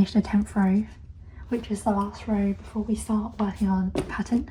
finish the 10th row, which is the last row before we start working on the pattern.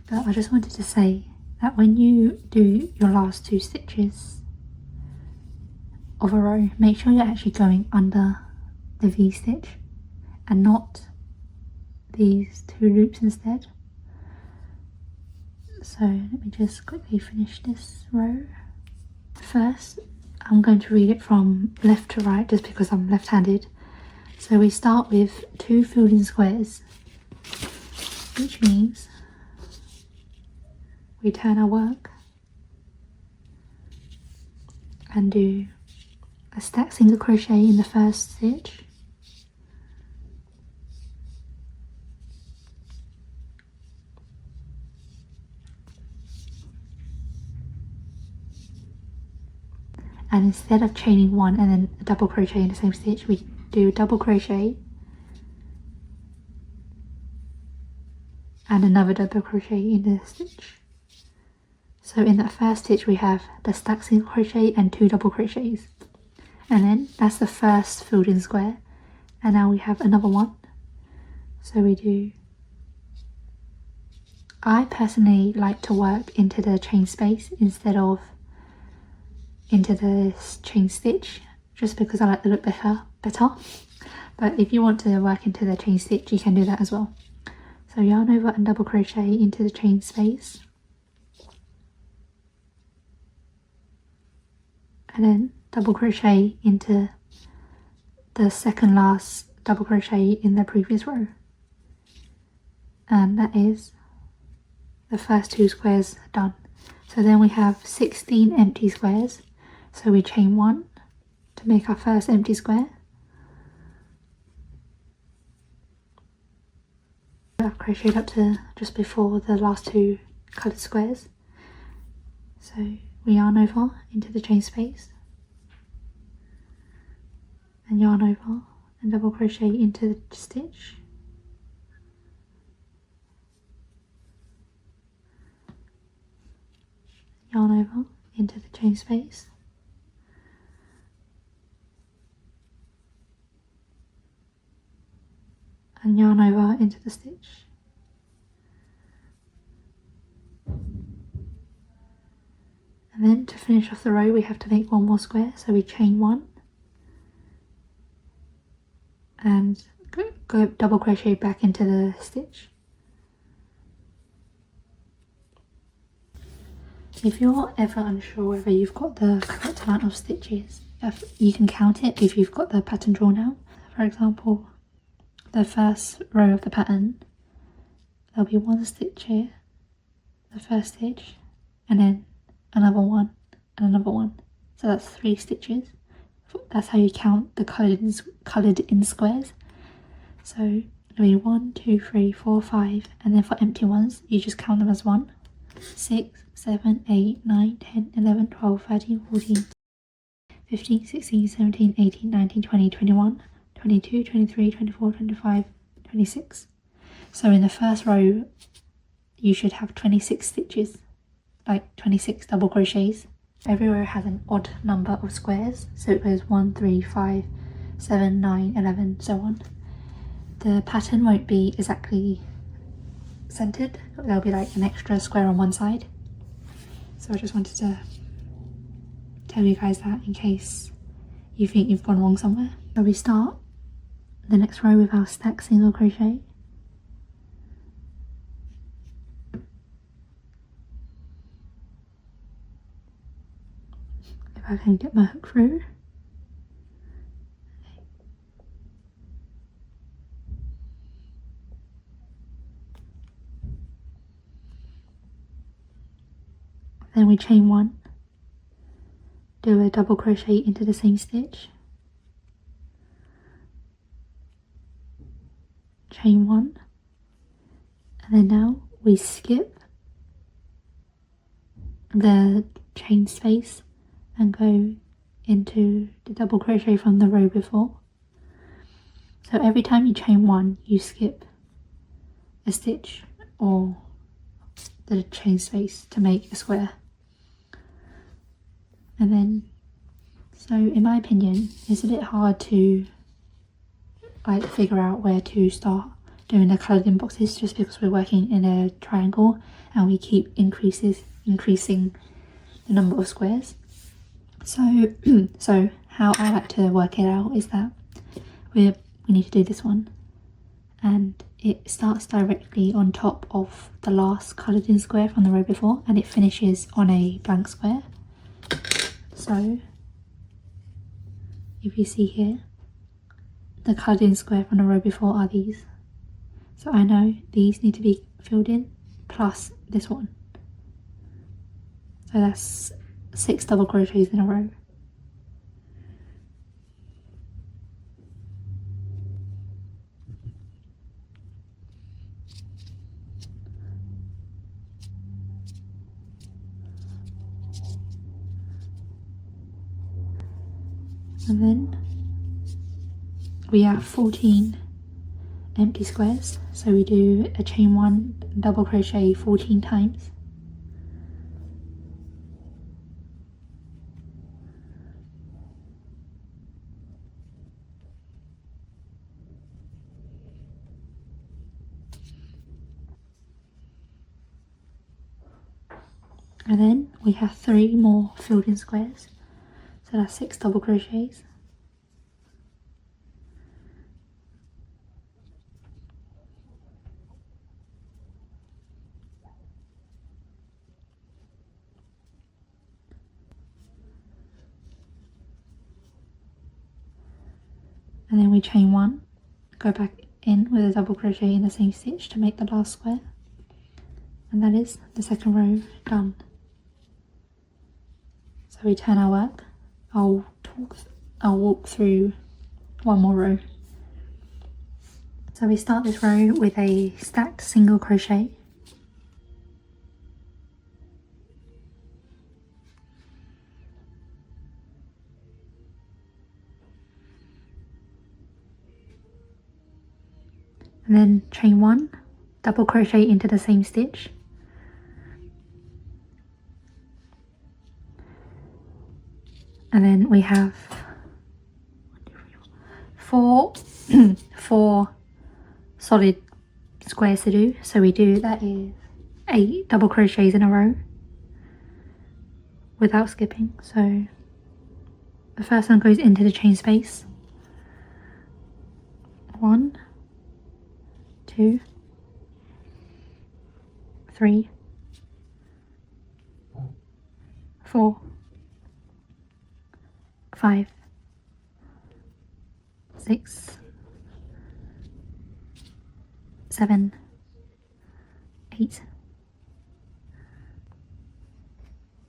But I just wanted to say that when you do your last 2 stitches of a row, make sure you're actually going under the V-stitch and not these 2 loops instead. So let me just quickly finish this row. First, I'm going to read it from left to right just because I'm left-handed. So we start with 2 filled-in squares, which means we turn our work and do a stacked single crochet in the first stitch, and instead of chaining 1 and then a double crochet in the same stitch, we do a double crochet and another double crochet in the stitch. So in that first stitch we have the stacked single crochet and 2 double crochets, and then that's the first filled in square, and now we have another one. So we do, I personally like to work into the chain space instead of into the chain stitch, just because I like the look better. But if you want to work into the chain stitch, you can do that as well. So yarn over and double crochet into the chain space, and then double crochet into the second last double crochet in the previous row, and that is the first 2 squares done. So then we have 16 empty squares, so we chain 1 to make our first empty square. I've crocheted up to just before the last 2 coloured squares, so we yarn over into the chain space and yarn over and double crochet into the stitch, yarn over into the chain space, and yarn over into the stitch. And then to finish off the row we have to make 1 more square, so we chain 1 and go double crochet back into the stitch. If you're ever unsure whether you've got the correct amount of stitches, you can count it if you've got the pattern drawn out. For example, the first row of the pattern, there'll be 1 stitch here, the first stitch, and then another 1 and another 1. So that's 3 stitches. That's how you count the coloured in squares. So it'll be 1, 2, 3, 4, 5, and then for empty ones you just count them as 1, 6, 7, 8, 9, 10, 11, 12, 13, 14, 15, 16, 17, 18, 19, 20, 21, 22, 23, 24, 25, 26. So in the first row you should have 26 stitches, like 26 double crochets. Every row has an odd number of squares, so it goes 1, 3, 5, 7, 9, 11, so on. The pattern won't be exactly centered, there'll be like an extra square on one side. So I just wanted to tell you guys that in case you think you've gone wrong somewhere. So we start the next row with our stacked single crochet. If I can get my hook through. Then we chain 1, do a double crochet into the same stitch, chain 1, and then now we skip the chain space and go into the double crochet from the row before. So every time you chain 1 you skip a stitch or the chain space to make a square. And then, so in my opinion, it's a bit hard to like figure out where to start doing the coloured in boxes, just because we're working in a triangle and we keep increasing the number of squares. So so how I like to work it out is that we need to do this one, and it starts directly on top of the last coloured in square from the row before, and it finishes on a blank square. So if you see here, the coloured in square from the row before are these. So I know these need to be filled in, plus this one. So that's 6 double crochets in a row. And then we have 14 empty squares, so we do a chain 1 double crochet 14 times. And then we have 3 more filled in squares, so that's 6 double crochets. And then we chain 1, go back in with a double crochet in the same stitch to make the last square, and that is the second row done. So we turn our work. I'll walk through one more row. So we start this row with a stacked single crochet, and then chain 1, double crochet into the same stitch, and then we have 4 solid squares to do. So we do, that is 8 double crochets in a row without skipping. So the first one goes into the chain space, 1, 2, 3, 4, 5, 6, 7, 8,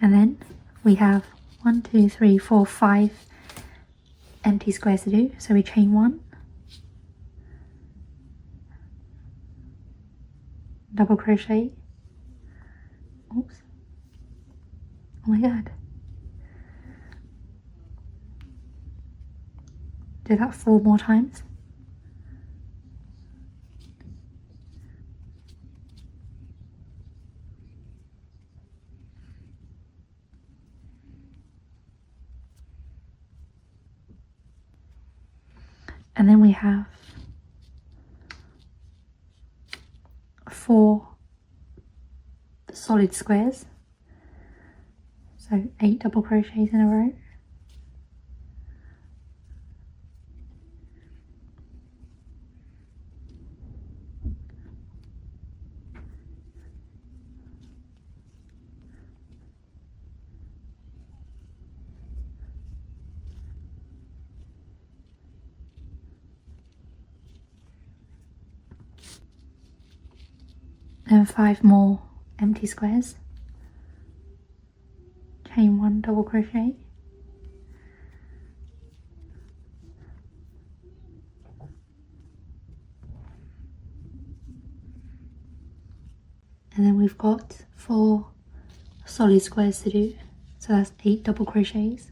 and then we have 1, 2, 3, 4, 5 empty squares to do. So we chain 1, double crochet, oops, oh my god, do that 4 more times, and then we have 4 solid squares, so 8 double crochets in a row, and 5 more empty squares, chain 1 double crochet, and then we've got 4 solid squares to do, so that's 8 double crochets,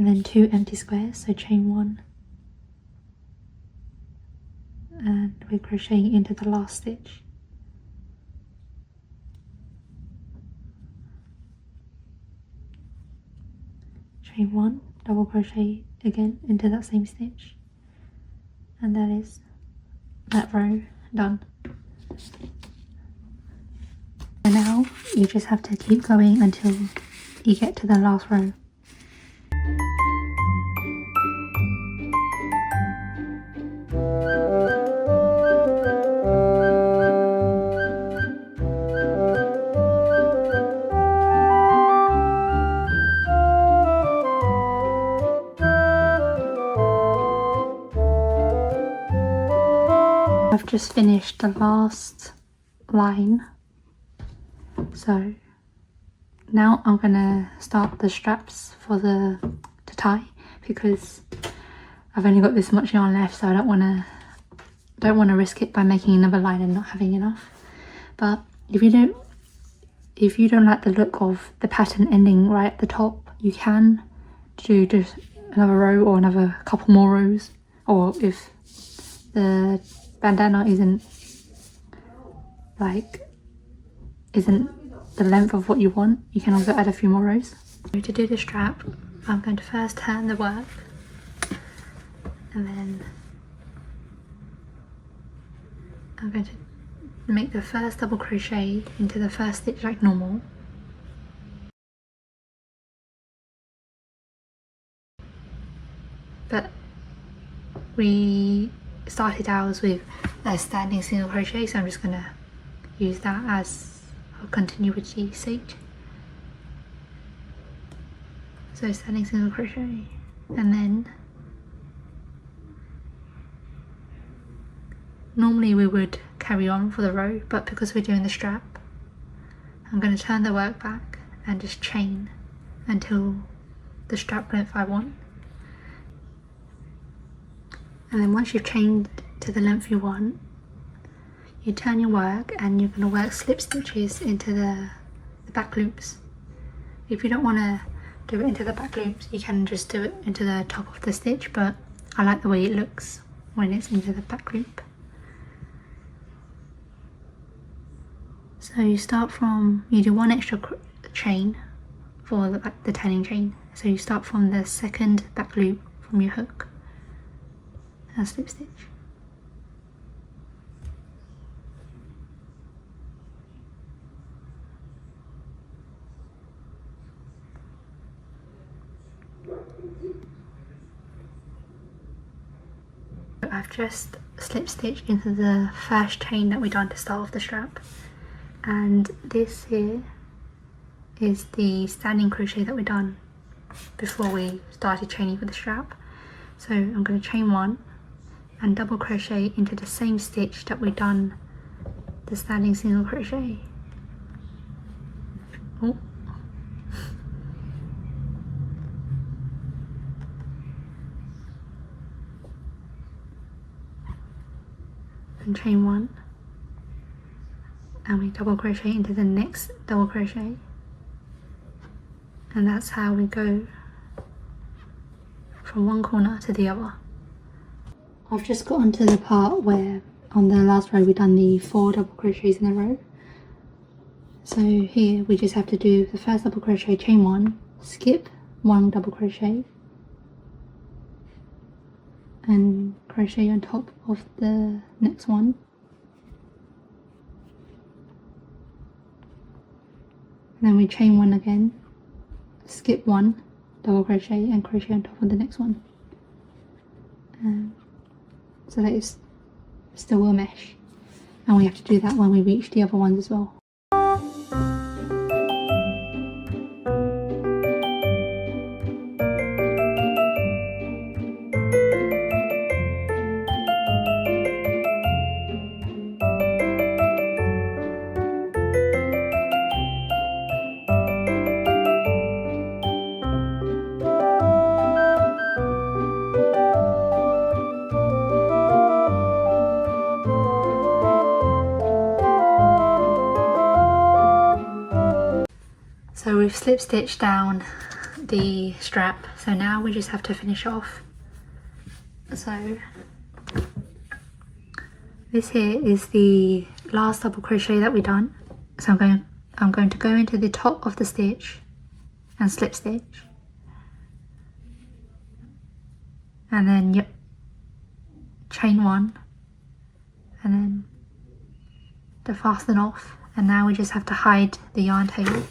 and then 2 empty squares, so chain 1, and we're crocheting into the last stitch. Chain 1, double crochet again into that same stitch, and that is that row done. And now you just have to keep going until you get to the last row. I've just finished the last line, so now I'm gonna start the straps for to tie, because I've only got this much yarn left, so I don't want to risk it by making another line and not having enough. But if you don't like the look of the pattern ending right at the top, you can do just another row or another couple more rows, or if the bandana isn't the length of what you want, you can also add a few more rows. So to do the strap, I'm going to first turn the work, and then I'm going to make the first double crochet into the first stitch like normal, but we started ours with a standing single crochet, so I'm just going to use that as a continuity sake. So standing single crochet, and then normally we would carry on for the row, but because we're doing the strap, I'm going to turn the work back and just chain until the strap length I want. And then once you've chained to the length you want, you turn your work and you're going to work slip stitches into the back loops. If you don't want to do it into the back loops, you can just do it into the top of the stitch, but I like the way it looks when it's into the back loop. So you start from, you do one extra chain for the turning chain. So you start from the second back loop from your hook and slip stitch. I've just slip stitched into the first chain that we done to start off the strap, and this here is the standing crochet that we done before we started chaining for the strap. So I'm going to chain 1 and double crochet into the same stitch that we done the standing single crochet. Oh. And chain 1, and we double crochet into the next double crochet, and that's how we go from one corner to the other. I've just got onto the part where on the last row we done the 4 double crochets in a row. So here we just have to do the first double crochet, chain 1, skip 1 double crochet, and crochet on top of the next one, and then we chain 1 again, skip 1 double crochet and crochet on top of the next one, so that it still will mesh, and we have to do that when we reach the other ones as well. So we've slip stitched down the strap, so now we just have to finish off. So this here is the last double crochet that we've done. So I'm going to go into the top of the stitch and slip stitch, and then chain one, and then to fasten off. And now we just have to hide the yarn tail,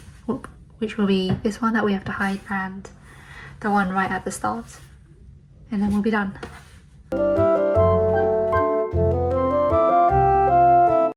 which will be this one that we have to hide and the one right at the start, and then we'll be done.